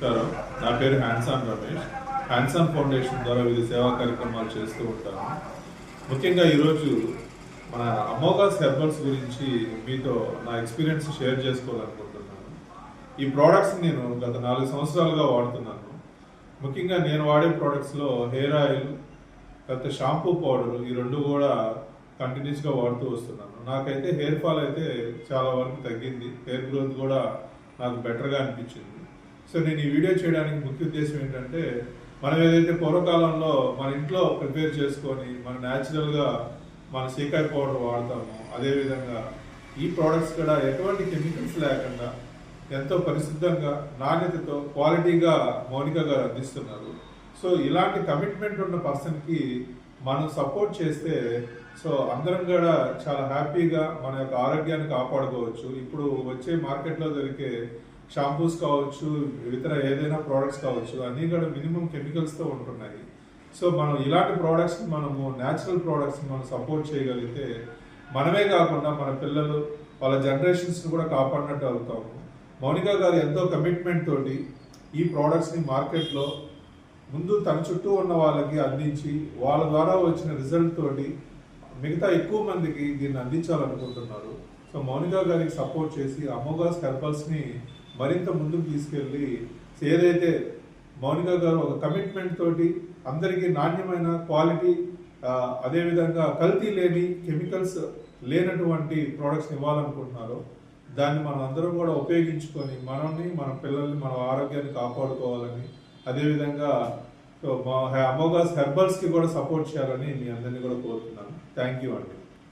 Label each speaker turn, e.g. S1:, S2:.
S1: నమస్కారం. నా పేరు హ్యాండ్సాన్ రమేష్. హ్యాండ్సాన్ ఫౌండేషన్ ద్వారా వివిధ సేవా కార్యక్రమాలు చేస్తూ ఉంటాను. ముఖ్యంగా ఈరోజు మన అమోఘాస్ హెర్బల్స్ గురించి మీతో నా ఎక్స్పీరియన్స్ షేర్ చేసుకోవాలనుకుంటున్నాను. ఈ ప్రోడక్ట్స్ నేను గత 4 సంవత్సరాలుగా వాడుతున్నాను. ముఖ్యంగా నేను వాడే ప్రోడక్ట్స్లో హెయిర్ ఆయిల్, తర్వాత షాంపూ పౌడర్, ఈ రెండు కూడా కంటిన్యూస్గా వాడుతూ వస్తున్నాను. నాకైతే హెయిర్ ఫాల్ అయితే చాలా వరకు తగ్గింది. హెయిర్ గ్రోత్ కూడా నాకు బెటర్గా అనిపించింది. సో నేను ఈ వీడియో చేయడానికి ముఖ్య ఉద్దేశం ఏంటంటే, మనం ఏదైతే పూర్వకాలంలో మన ఇంట్లో ప్రిపేర్ చేసుకొని మన న్యాచురల్గా మన సీకాయ పౌడర్ వాడతామో, అదేవిధంగా ఈ ప్రోడక్ట్స్ కూడా ఎటువంటి కెమికల్స్ లేకుండా ఎంతో పరిశుద్ధంగా, నాణ్యతతో, క్వాలిటీగా మౌనిక గారు అందిస్తున్నారు. సో ఇలాంటి కమిట్మెంట్ ఉన్న పర్సన్కి మనం సపోర్ట్ చేస్తే సో అందరం కూడా చాలా హ్యాపీగా మన యొక్క ఆరోగ్యాన్ని కాపాడుకోవచ్చు. ఇప్పుడు వచ్చే మార్కెట్లో దొరికే షాంపూస్ కావచ్చు, ఇతర ఏదైనా ప్రోడక్ట్స్ కావచ్చు, అన్నీ కూడా మినిమం కెమికల్స్తో ఉంటున్నాయి. సో మనం ఇలాంటి ప్రోడక్ట్స్ని మనము న్యాచురల్ ప్రోడక్ట్స్ని మనం సపోర్ట్ చేయగలిగితే మనమే కాకుండా మన పిల్లలు వాళ్ళ జనరేషన్స్ని కూడా కాపాడినట్టు అవుతాము. మౌనిక గారు ఎంతో కమిట్మెంట్ తోటి ఈ ప్రోడక్ట్స్ని మార్కెట్లో ముందు తన చుట్టూ ఉన్న వాళ్ళకి అందించి వాళ్ళ ద్వారా వచ్చిన రిజల్ట్ తోటి మిగతా ఎక్కువ మందికి దీన్ని అందించాలనుకుంటున్నారు. సో మౌనిక గారికి సపోర్ట్ చేసి అమోఘాస్ హెర్బల్స్ని మరింత ముందుకు తీసుకెళ్ళి ఏదైతే మౌనిక గారు ఒక కమిట్మెంట్ తోటి అందరికీ నాణ్యమైన క్వాలిటీ, అదేవిధంగా కల్తీ లేని, కెమికల్స్ లేనటువంటి ప్రోడక్ట్స్ని ఇవ్వాలనుకుంటున్నారో దాన్ని మనం అందరం కూడా ఉపయోగించుకొని మనల్ని, మన పిల్లల్ని, మన ఆరోగ్యాన్ని కాపాడుకోవాలని, అదేవిధంగా అమోఘాస్ హెర్బల్స్కి కూడా సపోర్ట్ చేయాలని మీ అందరినీ కూడా కోరుతున్నాను. థ్యాంక్ యూ అండి.